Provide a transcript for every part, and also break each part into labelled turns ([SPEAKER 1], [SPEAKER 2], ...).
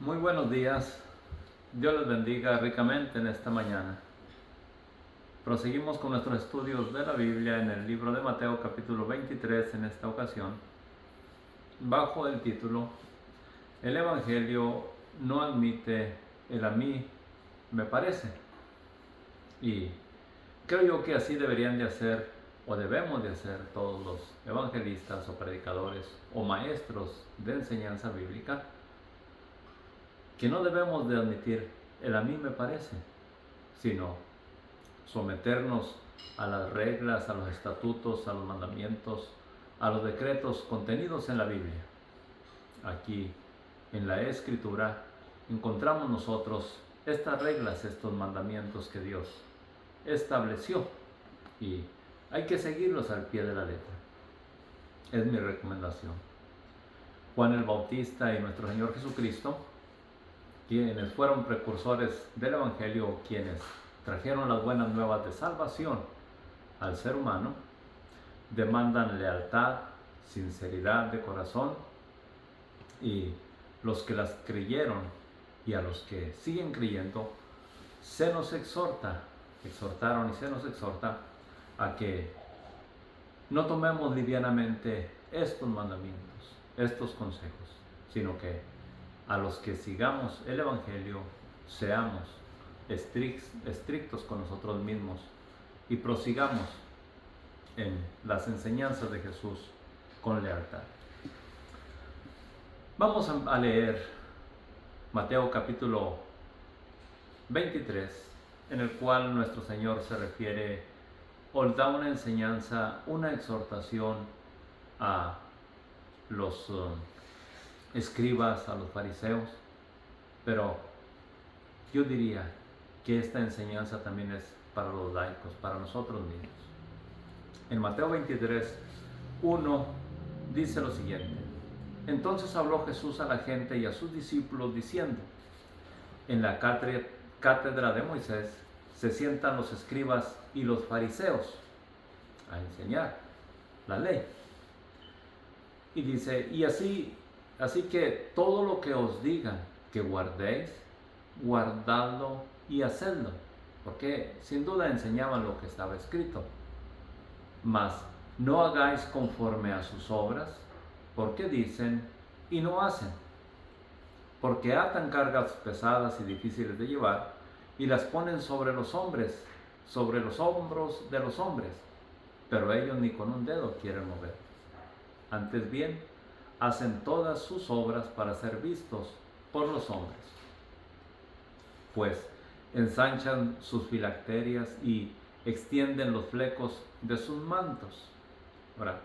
[SPEAKER 1] Muy buenos días, Dios les bendiga ricamente en esta mañana. Proseguimos con nuestros estudios de la Biblia en el libro de Mateo capítulo 23 en esta ocasión, bajo el título El Evangelio no admite el a mí me parece. Y creo yo que así deberían de hacer o debemos de hacer todos los evangelistas o predicadores o maestros de enseñanza bíblica, que no debemos de admitir el a mí me parece, sino someternos a las reglas, a los estatutos, a los mandamientos, a los decretos contenidos en la Biblia. Aquí en la Escritura encontramos nosotros estas reglas, estos mandamientos que Dios estableció y hay que seguirlos al pie de la letra. Es mi recomendación. Juan el Bautista y nuestro Señor Jesucristo, quienes fueron precursores del Evangelio, quienes trajeron las buenas nuevas de salvación al ser humano, demandan lealtad, sinceridad de corazón, y los que las creyeron y a los que siguen creyendo, se nos exhortaron y se nos exhorta a que no tomemos livianamente estos mandamientos, estos consejos, sino que a los que sigamos el Evangelio seamos estrictos con nosotros mismos y prosigamos en las enseñanzas de Jesús con lealtad. Vamos a leer Mateo capítulo 23, en el cual nuestro Señor se refiere o da una enseñanza, una exhortación a los escribas, a los fariseos, pero yo diría que esta enseñanza también es para los laicos, para nosotros mismos. En Mateo 23, 1 dice lo siguiente: entonces habló Jesús a la gente y a sus discípulos diciendo: en la cátedra de Moisés se sientan los escribas y los fariseos a enseñar la ley. Y dice, así que todo lo que os digan que guardéis, guardadlo y hacedlo, porque sin duda enseñaban lo que estaba escrito. Mas no hagáis conforme a sus obras, porque dicen y no hacen, porque atan cargas pesadas y difíciles de llevar y las ponen sobre los hombres, sobre los hombros de los hombres, pero ellos ni con un dedo quieren mover. Antes bien, hacen todas sus obras para ser vistos por los hombres. Pues ensanchan sus filacterias y extienden los flecos de sus mantos. Ahora,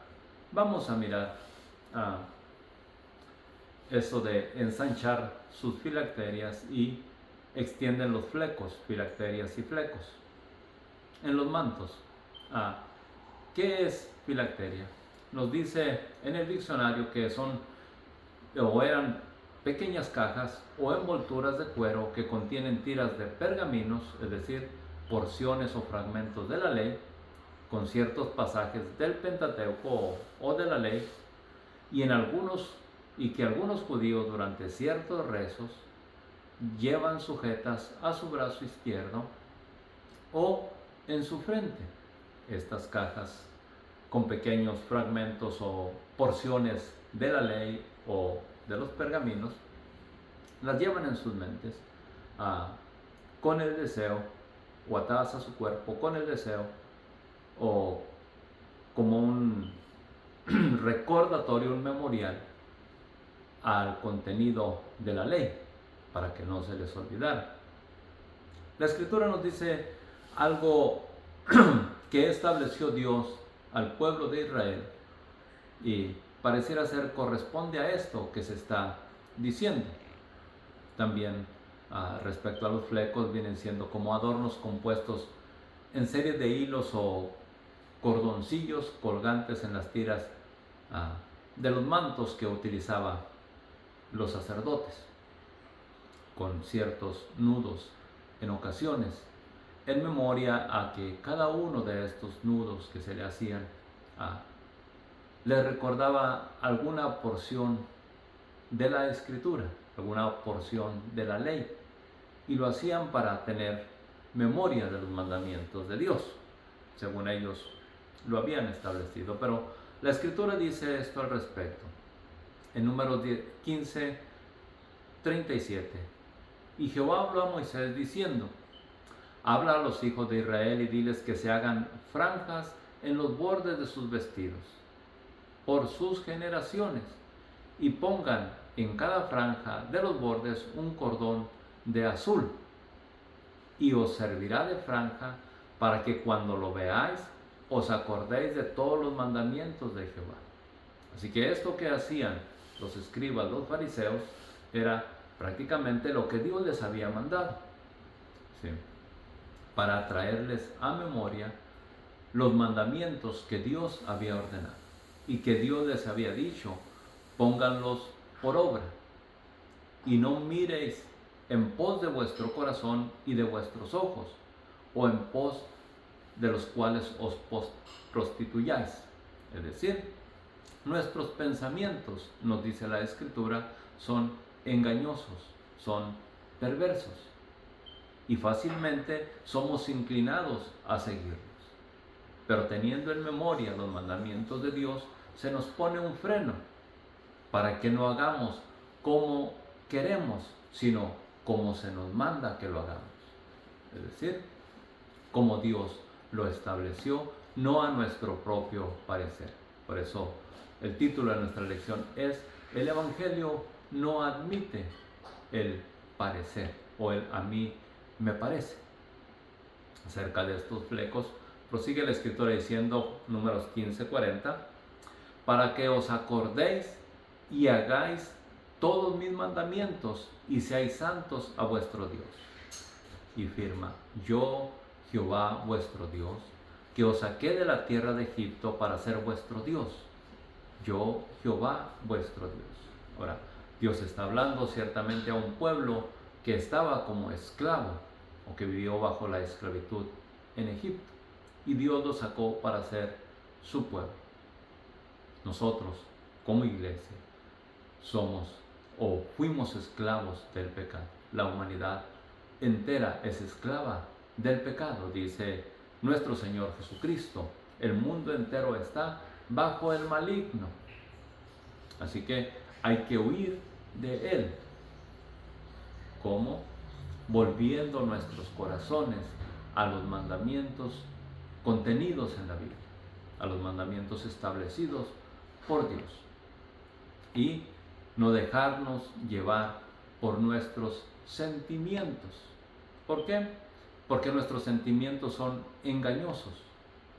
[SPEAKER 1] vamos a mirar eso de ensanchar sus filacterias y extienden los flecos, filacterias y flecos en los mantos. ¿Qué es filacteria? Nos dice en el diccionario que son o eran pequeñas cajas o envolturas de cuero que contienen tiras de pergaminos, es decir, porciones o fragmentos de la ley, con ciertos pasajes del Pentateuco o de la ley, y que algunos judíos durante ciertos rezos llevan sujetas a su brazo izquierdo o en su frente. Estas cajas con pequeños fragmentos o porciones de la ley o de los pergaminos las llevan en sus mentes con el deseo, o atadas a su cuerpo con el deseo, o como un recordatorio, un memorial al contenido de la ley, para que no se les olvidara. La Escritura nos dice algo que estableció Dios al pueblo de Israel, y pareciera ser corresponde a esto que se está diciendo. También respecto a los flecos, vienen siendo como adornos compuestos en series de hilos o cordoncillos colgantes en las tiras de los mantos que utilizaban los sacerdotes, con ciertos nudos en ocasiones, en memoria a que cada uno de estos nudos que se le hacían les recordaba alguna porción de la Escritura, alguna porción de la ley, y lo hacían para tener memoria de los mandamientos de Dios, según ellos lo habían establecido. Pero la Escritura dice esto al respecto. En Números 15, 37. Y Jehová habló a Moisés diciendo: habla a los hijos de Israel y diles que se hagan franjas en los bordes de sus vestidos, por sus generaciones, y pongan en cada franja de los bordes un cordón de azul, y os servirá de franja para que cuando lo veáis os acordéis de todos los mandamientos de Jehová. Así que esto que hacían los escribas, los fariseos, era prácticamente lo que Dios les había mandado, ¿sí?, para traerles a memoria los mandamientos que Dios había ordenado y que Dios les había dicho: pónganlos por obra y no miréis en pos de vuestro corazón y de vuestros ojos, o en pos de los cuales os prostituyáis. Es decir, nuestros pensamientos, nos dice la Escritura, son engañosos, son perversos, y fácilmente somos inclinados a seguirlos. Pero teniendo en memoria los mandamientos de Dios, se nos pone un freno para que no hagamos como queremos, sino como se nos manda que lo hagamos. Es decir, como Dios lo estableció, no a nuestro propio parecer. Por eso el título de nuestra lección es: el Evangelio no admite el parecer o el a mí me parece. Acerca de estos flecos prosigue la Escritura diciendo, Números 15:40, para que os acordéis y hagáis todos mis mandamientos y seáis santos a vuestro Dios. Y firma: yo, Jehová vuestro Dios, que os saqué de la tierra de Egipto para ser vuestro Dios. Yo, Jehová vuestro Dios. Ahora, Dios está hablando ciertamente a un pueblo que estaba como esclavo o que vivió bajo la esclavitud en Egipto, y Dios lo sacó para ser su pueblo. Nosotros, como iglesia, somos o fuimos esclavos del pecado. La humanidad entera es esclava del pecado, dice nuestro Señor Jesucristo. El mundo entero está bajo el maligno. Así que hay que huir de él. ¿Cómo? Volviendo nuestros corazones a los mandamientos contenidos en la Biblia, a los mandamientos establecidos por Dios, y no dejarnos llevar por nuestros sentimientos. ¿Por qué? Porque nuestros sentimientos son engañosos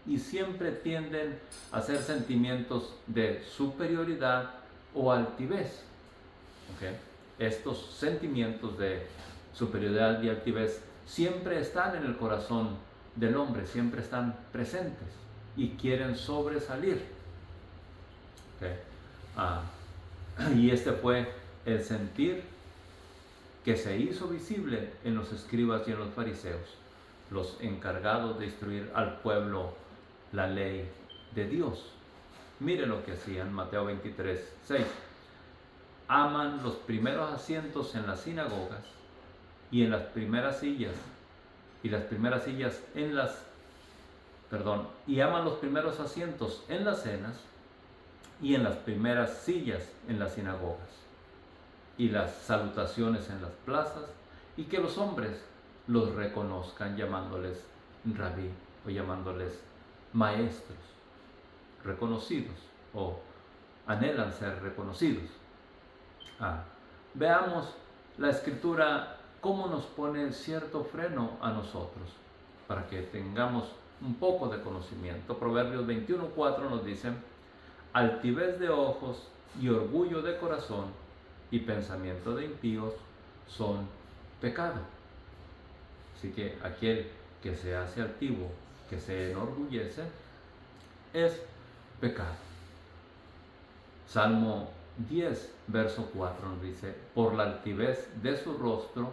[SPEAKER 1] y siempre tienden a ser sentimientos de superioridad o altivez. ¿Okay? Estos sentimientos de superioridad y altivez siempre están en el corazón del hombre, siempre están presentes y quieren sobresalir. ¿Okay? Y este fue el sentir que se hizo visible en los escribas y en los fariseos, los encargados de instruir al pueblo la ley de Dios. Mire lo que hacían, Mateo 23:6. Aman los primeros asientos en las sinagogas y en las primeras sillas, y aman los primeros asientos en las cenas y en las primeras sillas en las sinagogas y las salutaciones en las plazas, y que los hombres los reconozcan llamándoles rabí o llamándoles maestros, reconocidos o anhelan ser reconocidos. Veamos la Escritura cómo nos pone cierto freno a nosotros para que tengamos un poco de conocimiento. Proverbios 21:4 nos dice: altivez de ojos y orgullo de corazón y pensamiento de impíos son pecado. Así que aquel que se hace altivo, que se enorgullece, es pecado. Salmo 10, verso 4 nos dice: por la altivez de su rostro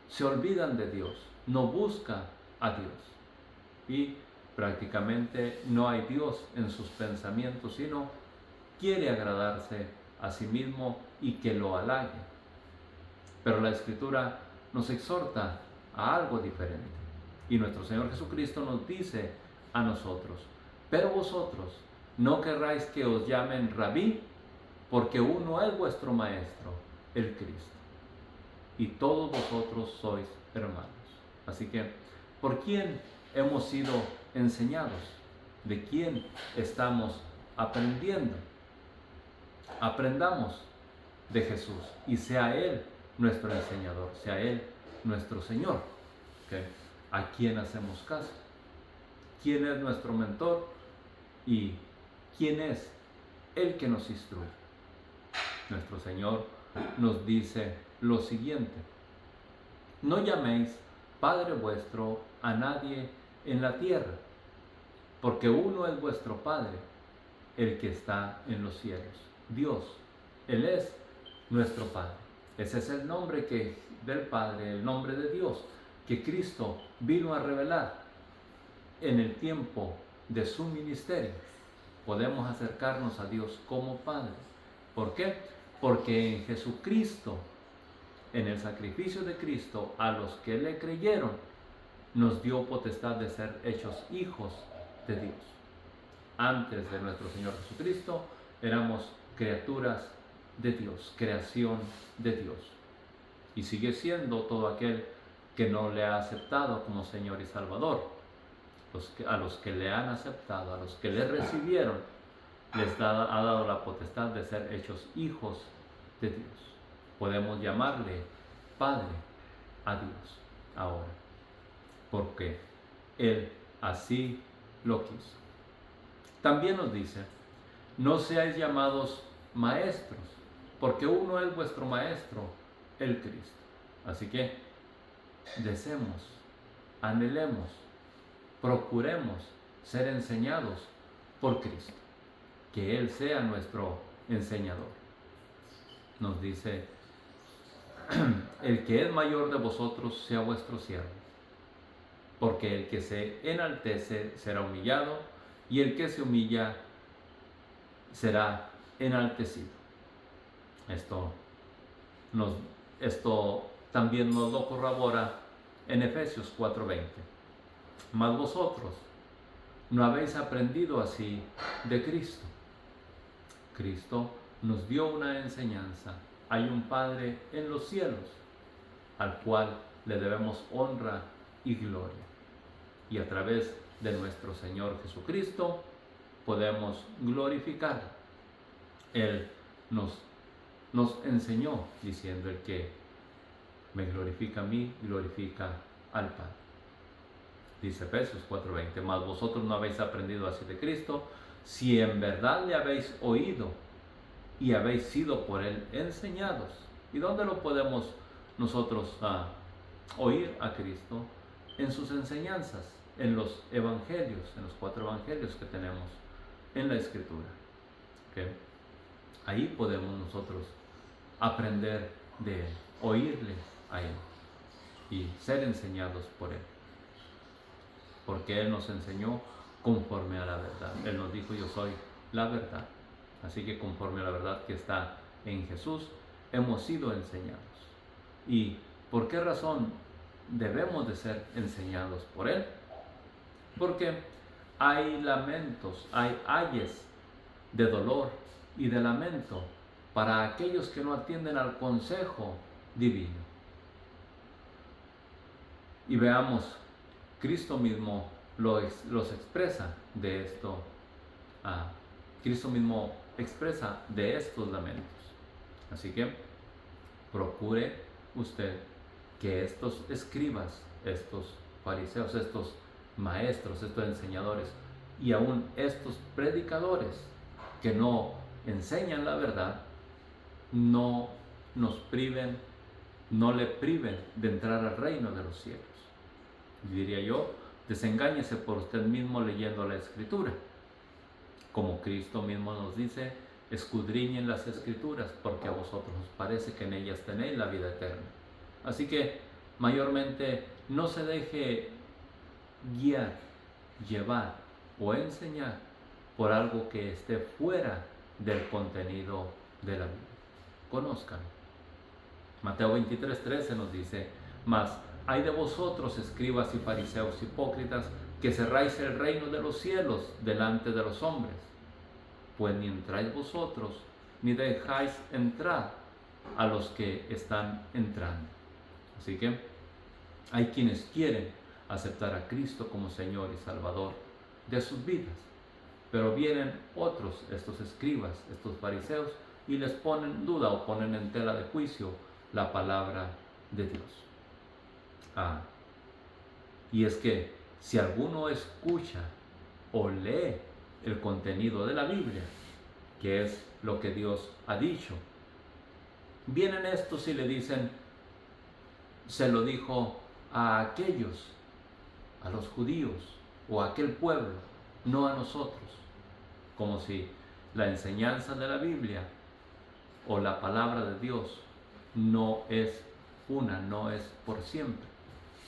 [SPEAKER 1] se olvidan de Dios, no buscan a Dios. Y Prácticamente no hay Dios en sus pensamientos, sino quiere agradarse a sí mismo y que lo halague. Pero la Escritura nos exhorta a algo diferente. Y nuestro Señor Jesucristo nos dice a nosotros: pero vosotros no querráis que os llamen Rabí, porque uno es vuestro Maestro, el Cristo. Y todos vosotros sois hermanos. Así que, ¿por quién hemos sido enseñados? ¿De quién estamos aprendiendo? Aprendamos de Jesús y sea Él nuestro enseñador, sea Él nuestro Señor. ¿Okay? ¿A quién hacemos caso? ¿Quién es nuestro mentor? ¿Y quién es el que nos instruye? Nuestro Señor nos dice lo siguiente: no llaméis Padre vuestro a nadie en la tierra, porque uno es vuestro Padre, el que está en los cielos, Dios. Él es nuestro Padre. Ese es el nombre del Padre, el nombre de Dios, que Cristo vino a revelar en el tiempo de su ministerio. Podemos acercarnos a Dios como Padre. ¿Por qué? Porque en Jesucristo, en el sacrificio de Cristo, a los que le creyeron, nos dio potestad de ser hechos hijos de Dios. Antes de nuestro Señor Jesucristo, éramos criaturas de Dios, creación de Dios. Y sigue siendo todo aquel que no le ha aceptado como Señor y Salvador. A los que le han aceptado, a los que le recibieron, ha dado la potestad de ser hechos hijos de Dios. Podemos llamarle Padre a Dios ahora, porque Él así lo quiso. También nos dice: no seáis llamados maestros, porque uno es vuestro Maestro, el Cristo. Así que deseemos, anhelemos, procuremos ser enseñados por Cristo, que Él sea nuestro enseñador. Nos dice: el que es mayor de vosotros sea vuestro siervo, porque el que se enaltece será humillado, y el que se humilla será enaltecido. Esto también nos lo corrobora en Efesios 4:20. Mas vosotros no habéis aprendido así de Cristo. Cristo nos dio una enseñanza. Hay un Padre en los cielos, al cual le debemos honra y gloria. Y a través de nuestro Señor Jesucristo podemos glorificar. Él nos enseñó diciendo: el que me glorifica a mí, glorifica al Padre. Dice Efesios 4:20: mas vosotros no habéis aprendido así de Cristo, si en verdad le habéis oído y habéis sido por Él enseñados. ¿Y dónde lo podemos nosotros oír a Cristo? En sus enseñanzas, en los evangelios, en los 4 evangelios que tenemos en la Escritura. ¿Okay? Ahí podemos nosotros aprender de Él, oírle a Él y ser enseñados por Él. Porque Él nos enseñó conforme a la verdad. Él nos dijo: yo soy la verdad. Así que conforme a la verdad que está en Jesús, hemos sido enseñados. ¿Y por qué razón debemos de ser enseñados por Él? Porque hay lamentos, hay ayes de dolor y de lamento para aquellos que no atienden al consejo divino. Y veamos, Cristo mismo los expresa de esto. Cristo mismo expresa de estos lamentos. Así que procure usted que estos escribas, estos fariseos, estos maestros, estos enseñadores y aún estos predicadores que no enseñan la verdad, no nos priven, no le priven de entrar al reino de los cielos. Diría yo, desengáñese por usted mismo leyendo la Escritura. Como Cristo mismo nos dice: escudriñen las Escrituras, porque a vosotros os parece que en ellas tenéis la vida eterna. Así que mayormente no se deje guiar llevar o enseñar por algo que esté fuera del contenido de la Biblia. Conózcanlo. Mateo 23:13 nos dice: mas hay de vosotros, escribas y fariseos hipócritas, que cerráis el reino de los cielos delante de los hombres, pues ni entráis vosotros, ni dejáis entrar a los que están entrando. Así que hay quienes quieren aceptar a Cristo como Señor y Salvador de sus vidas, pero vienen otros, estos escribas, estos fariseos, y les ponen en duda o ponen en tela de juicio la palabra de Dios. Y es que si alguno escucha o lee el contenido de la Biblia, que es lo que Dios ha dicho, vienen estos y le dicen: se lo dijo a aquellos, a los judíos o a aquel pueblo, no a nosotros. Como si la enseñanza de la Biblia o la palabra de Dios no es por siempre.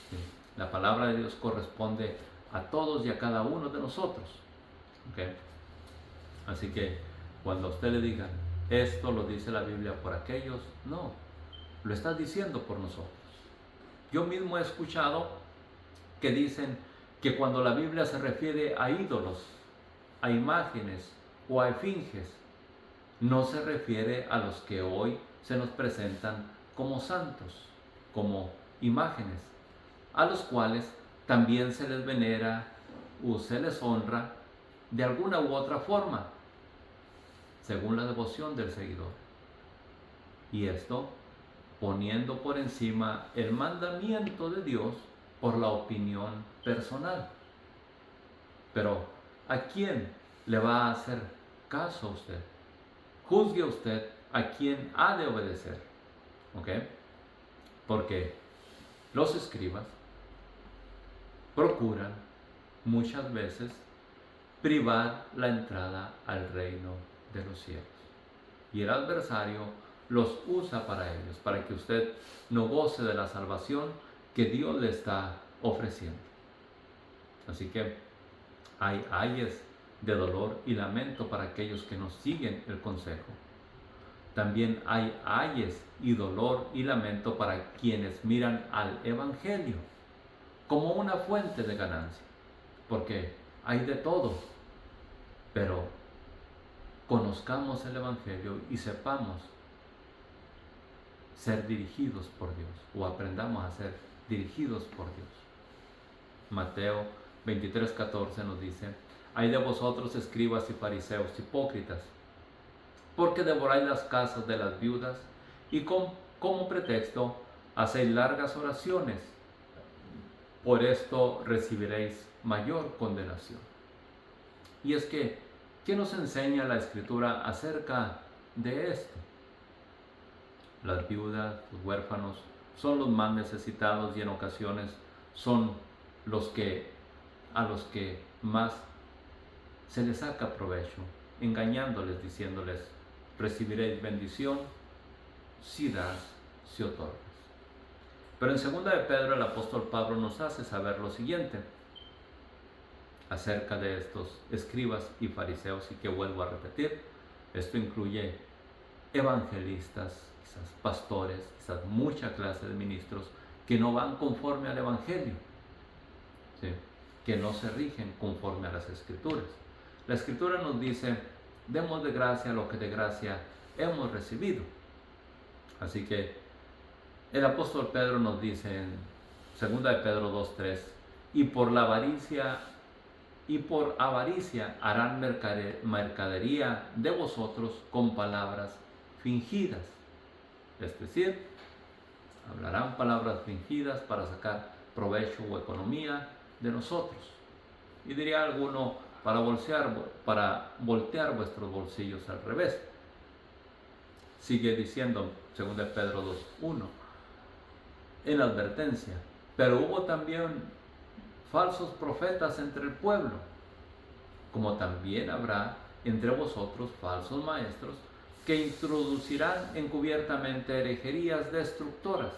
[SPEAKER 1] ¿Sí? La palabra de Dios corresponde a todos y a cada uno de nosotros. ¿Okay? Así que cuando a usted le digan: esto lo dice la Biblia por aquellos, no, lo está diciendo por nosotros. Yo mismo he escuchado que dicen que cuando la Biblia se refiere a ídolos, a imágenes o a esfinges, no se refiere a los que hoy se nos presentan como santos, como imágenes, a los cuales también se les venera o se les honra de alguna u otra forma, según la devoción del seguidor. Y esto poniendo por encima el mandamiento de Dios por la opinión personal. Pero ¿a quién le va a hacer caso a usted? Juzgue usted a quién ha de obedecer. ¿Ok? Porque los escribas procuran muchas veces privar la entrada al reino de los cielos. Y el adversario los usa para ellos, para que usted no goce de la salvación que Dios le está ofreciendo. Así que hay ayes de dolor y lamento para aquellos que no siguen el consejo. También hay ayes y dolor y lamento para quienes miran al Evangelio como una fuente de ganancia, porque hay de todo, pero conozcamos el Evangelio y sepamos ser dirigidos por Dios, o aprendamos a ser dirigidos por Dios. Mateo 23:14 nos dice: hay de vosotros, escribas y fariseos hipócritas, porque devoráis las casas de las viudas y como pretexto hacéis largas oraciones. Por esto recibiréis mayor condenación. Y es que, ¿qué nos enseña la Escritura acerca de esto? Las viudas, los huérfanos, son los más necesitados y en ocasiones son a los que más se les saca provecho, engañándoles, diciéndoles: recibiréis bendición si das, si otorgas. Pero en 2 de Pedro el apóstol Pablo nos hace saber lo siguiente acerca de estos escribas y fariseos, y que vuelvo a repetir, esto incluye evangelistas, quizás pastores, quizás mucha clase de ministros que no van conforme al Evangelio, ¿sí? Que no se rigen conforme a las Escrituras. La Escritura nos dice: demos de gracia lo que de gracia hemos recibido. Así que el apóstol Pedro nos dice en 2 de Pedro 2:3: y por avaricia harán mercadería de vosotros con palabras fingidas. Es decir, hablarán palabras fingidas para sacar provecho o economía de nosotros. Y diría alguno: para voltear vuestros bolsillos al revés. Sigue diciendo 2 de Pedro 2:1 en la advertencia: pero hubo también falsos profetas entre el pueblo, como también habrá entre vosotros falsos maestros que introducirán encubiertamente herejías destructoras,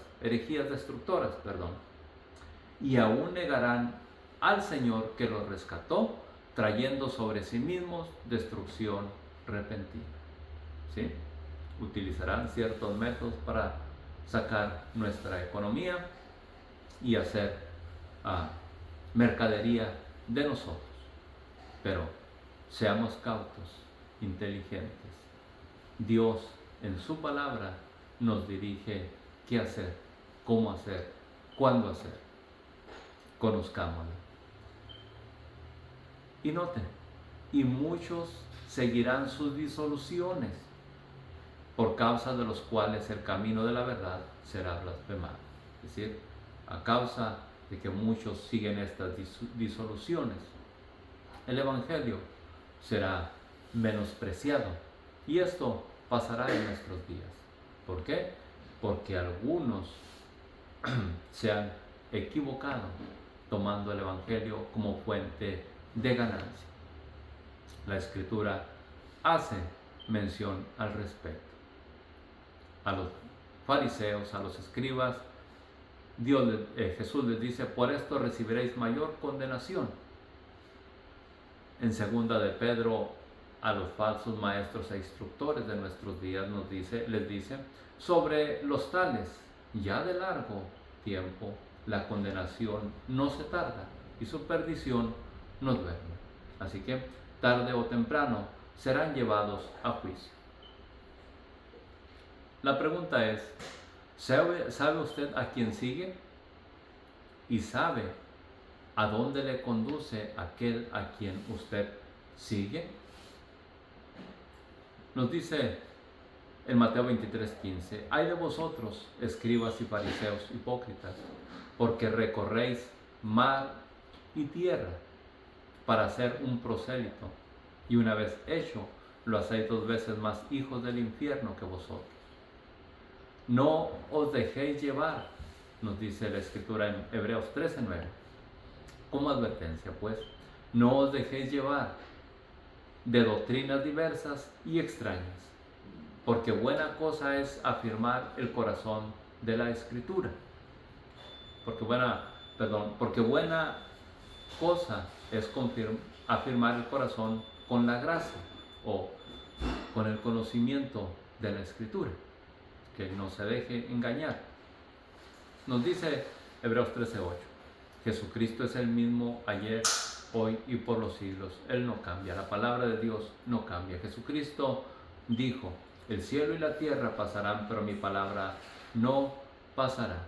[SPEAKER 1] y aún negarán al Señor que los rescató, trayendo sobre sí mismos destrucción repentina. ¿Sí? Utilizarán ciertos métodos para sacar nuestra economía y hacer mercadería de nosotros. Pero seamos cautos, inteligentes. Dios en su palabra nos dirige qué hacer, cómo hacer, cuándo hacer. Conozcámoslo. Y noten, y muchos seguirán sus disoluciones, por causa de los cuales el camino de la verdad será blasfemado. Es decir, a causa de que muchos siguen estas disoluciones, el Evangelio será menospreciado. Y esto pasará en nuestros días. ¿Por qué? Porque algunos se han equivocado tomando el Evangelio como fuente de ganancia. La Escritura hace mención al respecto. A los fariseos, a los escribas, Jesús les dice: por esto recibiréis mayor condenación. En segunda de Pedro, a los falsos maestros e instructores de nuestros días les dice: sobre los tales, ya de largo tiempo, la condenación no se tarda y su perdición no duerme. Así que tarde o temprano serán llevados a juicio. La pregunta es: ¿sabe usted a quién sigue? ¿Y sabe a dónde le conduce aquel a quien usted sigue? Nos dice en Mateo 23:15: ay de vosotros, escribas y fariseos hipócritas, porque recorréis mar y tierra para hacer un prosélito, y una vez hecho, lo hacéis 2 veces más hijos del infierno que vosotros. No os dejéis llevar, nos dice la Escritura en Hebreos 13:9. Como advertencia, pues, no os dejéis llevar de doctrinas diversas y extrañas, porque buena cosa es afirmar el corazón de la Escritura. Porque buena cosa es afirmar el corazón con la gracia o con el conocimiento de la Escritura. Que no se deje engañar. Nos dice Hebreos 13:8: Jesucristo es el mismo ayer, hoy y por los siglos. Él no cambia. La palabra de Dios no cambia. Jesucristo dijo: el cielo y la tierra pasarán, pero mi palabra no pasará.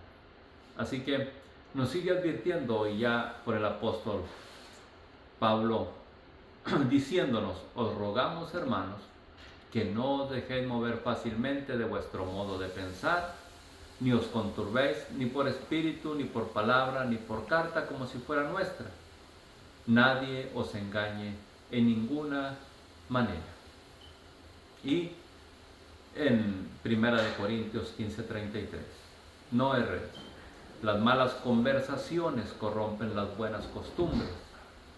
[SPEAKER 1] Así que nos sigue advirtiendo hoy ya por el apóstol Pablo, diciéndonos: os rogamos, hermanos, que no os dejéis mover fácilmente de vuestro modo de pensar, ni os conturbéis ni por espíritu, ni por palabra, ni por carta como si fuera nuestra. Nadie os engañe en ninguna manera. Y en 1 Corintios 15:33: no erréis, las malas conversaciones corrompen las buenas costumbres,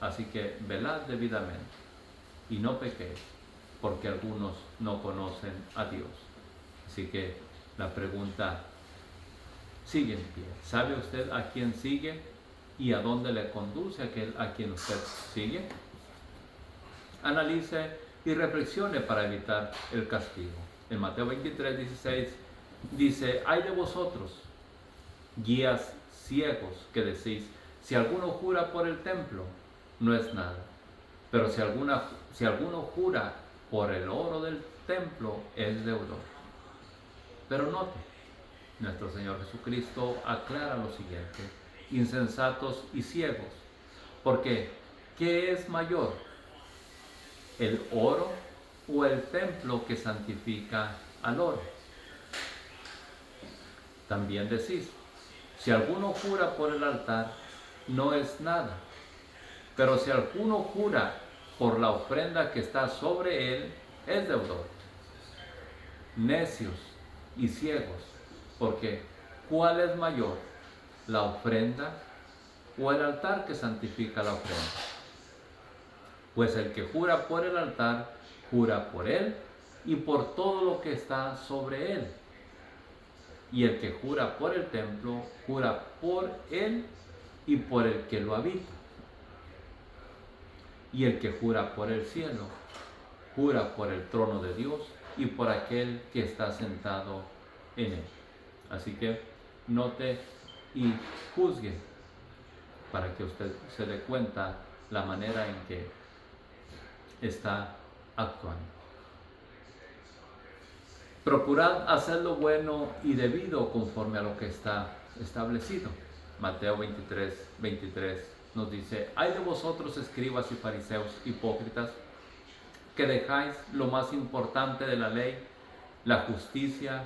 [SPEAKER 1] así que velad debidamente y no pequéis, porque algunos no conocen a Dios. Así que la pregunta sigue en pie: ¿sabe usted a quién sigue y a dónde le conduce aquel a quien usted sigue? Analice y reflexione para evitar el castigo. En Mateo 23:16 dice: ay de vosotros, guías ciegos, que decís: si alguno jura por el templo, no es nada, pero si alguno jura por el oro del templo, es deudor. Pero note, nuestro Señor Jesucristo aclara lo siguiente: insensatos y ciegos, porque ¿qué es mayor, el oro o el templo que santifica al oro? También decís: si alguno jura por el altar, no es nada, pero si alguno jura por la ofrenda que está sobre él, es deudor. Necios y ciegos, porque ¿cuál es mayor, la ofrenda o el altar que santifica la ofrenda? Pues el que jura por el altar, jura por él y por todo lo que está sobre él. Y el que jura por el templo, jura por él y por el que lo habita. Y el que jura por el cielo, jura por el trono de Dios y por aquel que está sentado en él. Así que note y juzgue para que usted se dé cuenta la manera en que está actuando. Procurad hacer lo bueno y debido conforme a lo que está establecido. Mateo 23 nos dice: ay de vosotros, escribas y fariseos hipócritas, que dejáis lo más importante de la ley, la justicia,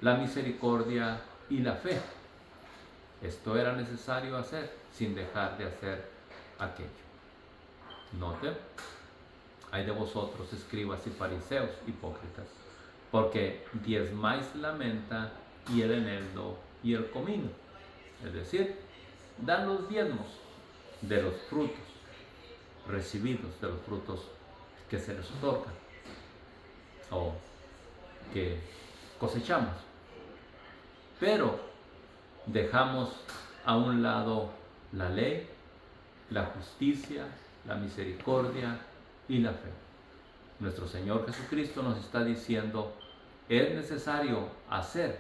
[SPEAKER 1] la misericordia y la fe. Esto era necesario hacer sin dejar de hacer aquello. Note: ay de vosotros, escribas y fariseos hipócritas, porque diezmáis la menta y el eneldo y el comino. Es decir, dan los diezmos de los frutos recibidos, de los frutos que se les otorgan o que cosechamos. Pero dejamos a un lado la ley, la justicia, la misericordia y la fe. Nuestro Señor Jesucristo nos está diciendo: es necesario hacer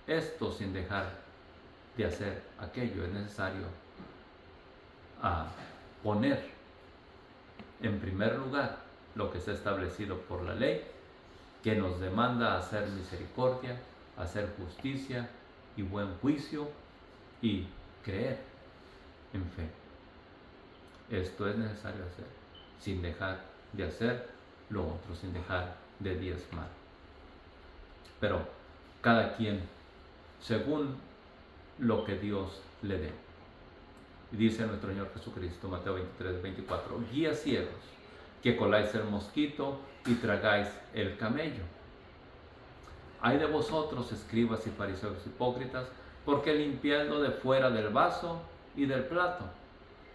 [SPEAKER 1] esto sin dejar de hacer aquello. Es necesario poner en primer lugar lo que está establecido por la ley, que nos demanda hacer misericordia, hacer justicia y buen juicio y creer en fe. Esto es necesario hacer sin dejar de hacer lo otro, sin dejar de diezmar. Pero cada quien según lo que Dios le dé. Y dice nuestro Señor Jesucristo, Mateo 23:24: guías ciegos, que coláis el mosquito y tragáis el camello. Ay de vosotros, escribas y fariseos hipócritas, porque limpiáis lo de fuera del vaso y del plato,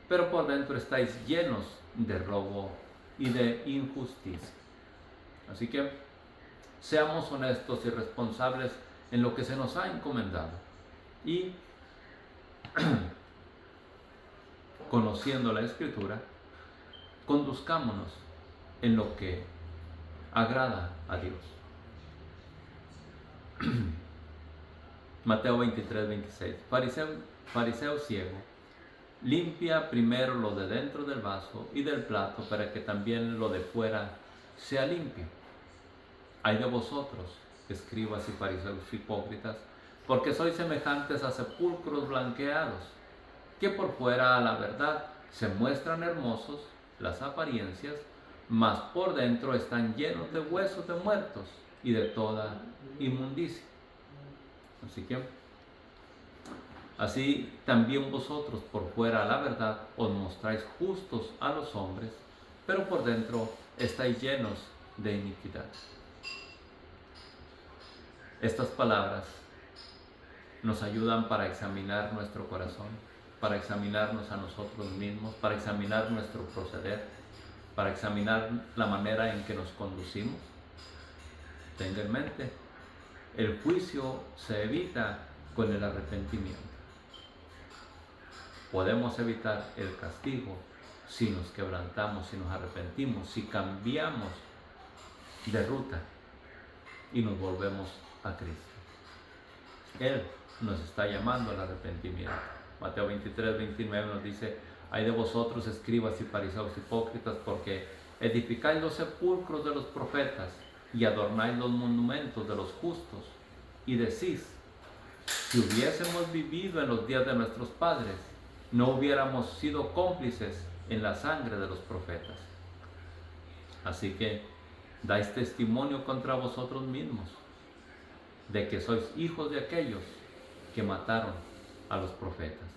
[SPEAKER 1] pero por dentro estáis llenos de robo y de injusticia. Así que seamos honestos y responsables en lo que se nos ha encomendado, y conociendo la Escritura, conduzcámonos en lo que agrada a Dios. Mateo 23:26: fariseo ciego, limpia primero lo de dentro del vaso y del plato, para que también lo de fuera sea limpio. Ay de vosotros, escribas y fariseos hipócritas, porque sois semejantes a sepulcros blanqueados, que por fuera a la verdad se muestran hermosos las apariencias, mas por dentro están llenos de huesos de muertos y de toda inmundicia. Así también vosotros por fuera a la verdad os mostráis justos a los hombres, pero por dentro estáis llenos de iniquidad. Estas palabras nos ayudan para examinar nuestro corazón, para examinarnos a nosotros mismos, para examinar nuestro proceder, para examinar la manera en que nos conducimos. Tenga en mente, el juicio se evita con el arrepentimiento. Podemos evitar el castigo si nos quebrantamos, si nos arrepentimos, si cambiamos de ruta y nos volvemos a Cristo. Él nos está llamando al arrepentimiento. Mateo 23:29 nos dice: ay de vosotros, escribas y fariseos hipócritas, porque edificáis los sepulcros de los profetas y adornáis los monumentos de los justos, y decís: si hubiésemos vivido en los días de nuestros padres, no hubiéramos sido cómplices en la sangre de los profetas. Así que dais testimonio contra vosotros mismos de que sois hijos de aquellos que mataron a los profetas.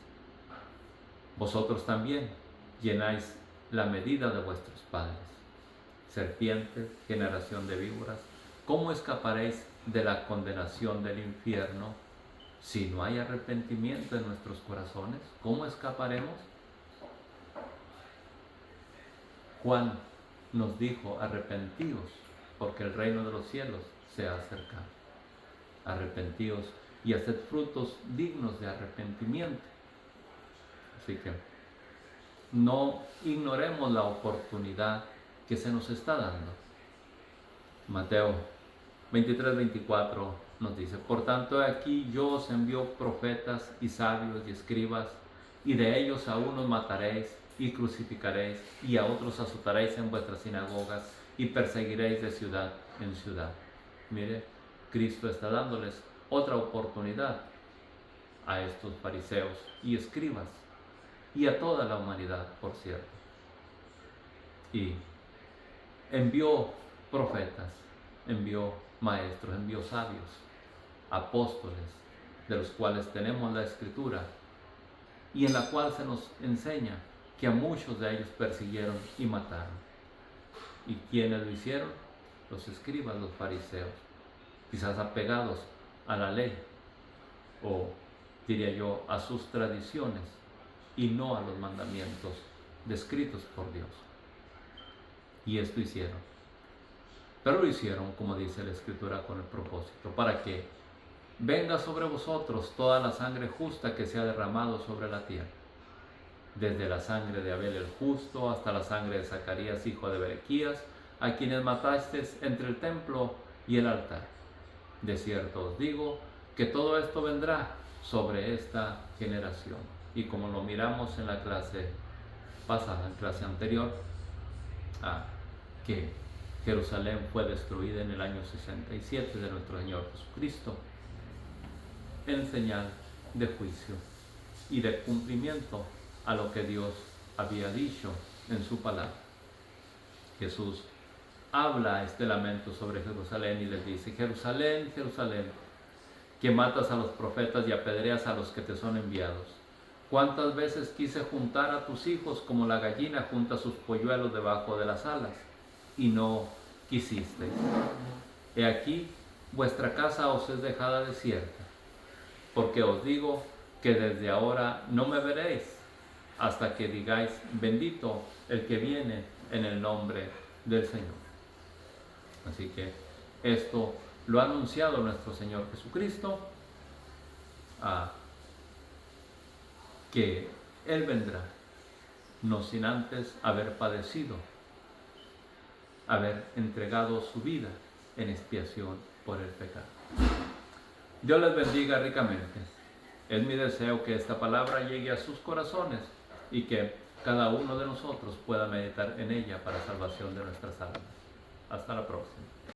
[SPEAKER 1] Vosotros también llenáis la medida de vuestros padres. Serpientes, generación de víboras, ¿cómo escaparéis de la condenación del infierno si no hay arrepentimiento en nuestros corazones? ¿Cómo escaparemos? Juan nos dijo: arrepentíos, porque el reino de los cielos se ha acercado. Arrepentíos y haced frutos dignos de arrepentimiento. Así que no ignoremos la oportunidad que se nos está dando. Mateo 23-24 nos dice: por tanto, aquí yo os envío profetas y sabios y escribas, y de ellos a unos mataréis y crucificaréis, y a otros azotaréis en vuestras sinagogas, y perseguiréis de ciudad en ciudad. Mire, Cristo está dándoles otra oportunidad a estos fariseos y escribas, y a toda la humanidad, por cierto. Y envió profetas, envió maestros, envió sabios, apóstoles, de los cuales tenemos la Escritura, y en la cual se nos enseña que a muchos de ellos persiguieron y mataron. ¿Y quiénes lo hicieron? Los escribas, los fariseos, quizás apegados a la ley, o diría yo, a sus tradiciones, y no a los mandamientos descritos por Dios. Y esto hicieron. Pero lo hicieron, como dice la Escritura, con el propósito, para que venga sobre vosotros toda la sangre justa que se ha derramado sobre la tierra, desde la sangre de Abel el justo hasta la sangre de Zacarías, hijo de Berequías, a quienes matasteis entre el templo y el altar. De cierto os digo que todo esto vendrá sobre esta generación. Y como lo miramos en la clase pasada, en clase anterior, que Jerusalén fue destruida en el año 67 de nuestro Señor Jesucristo, en señal de juicio y de cumplimiento a lo que Dios había dicho en su palabra. Jesús habla este lamento sobre Jerusalén y les dice: Jerusalén, Jerusalén, que matas a los profetas y apedreas a los que te son enviados. ¿Cuántas veces quise juntar a tus hijos como la gallina junta sus polluelos debajo de las alas? Y no quisisteis. He aquí, vuestra casa os es dejada desierta, porque os digo que desde ahora no me veréis, hasta que digáis: bendito el que viene en el nombre del Señor. Así que esto lo ha anunciado nuestro Señor Jesucristo, que Él vendrá, no sin antes haber padecido, haber entregado su vida en expiación por el pecado. Dios les bendiga ricamente. Es mi deseo que esta palabra llegue a sus corazones y que cada uno de nosotros pueda meditar en ella para salvación de nuestras almas. Hasta la próxima.